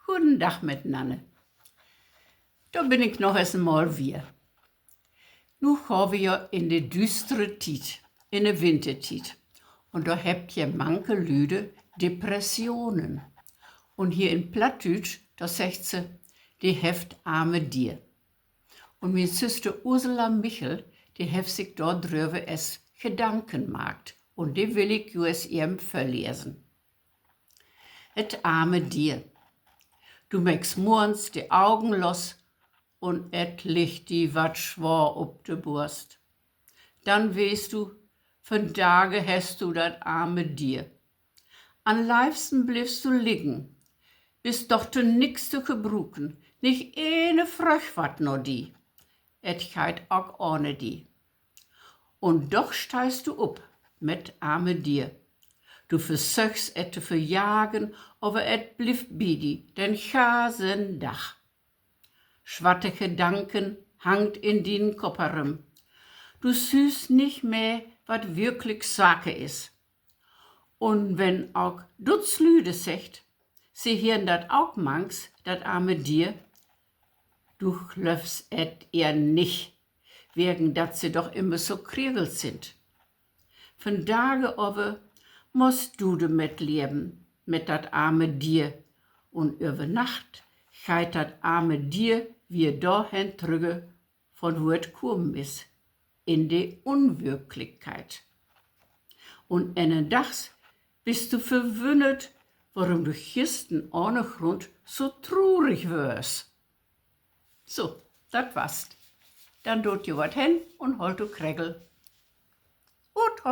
Guten Tag miteinander. Da bin ich noch einmal wieder. Nu gaan we ja in de düstere Tijd, in de wintertijd. Und da habt ihr manche Lüde Depressionen. Und hier in Plattdeutsch, da sagt sie, die heft arme dir. Und meine Schwester Ursula Michel, die heft sich dort drüber es Gedanken gemacht. Und die will ich jues ihrem verlesen. Et arme dir. Du machst morgens die Augen los und et licht die wat schwor ob de Brust. Dann weißt du, von Tage hast du dat arme dir. An liebsten bliebst du liegen, bist doch de nix zu gebruken, nicht eine Fröch wat no die. Et geit auch ohne die. Und doch steigst du up mit arme dir. Du versuchst et zu verjagen, aber et blieft bi die, den gasen Dach. Schwatte Gedanken hangt in din Kopperem. Du süßt nicht mehr, wat wirklich Sache is. Und wenn auch Dutzlüde secht, sie hirn dat auch mangs, dat arme dir, du glöfst et ihr nicht, wegen dat sie doch immer so kriegelt sind. Von Tage over musst du damit leben, mit dat arme dir, und über Nacht geit dat arme dir wie dahin trüge, von wo et kommen is, in die Unwirklichkeit. Und einen Dags bist du verwundert, warum du gisten ohne Grund so traurig wirst. So, dat war's. Dann tut ihr wat hin und holt du Kregel. Und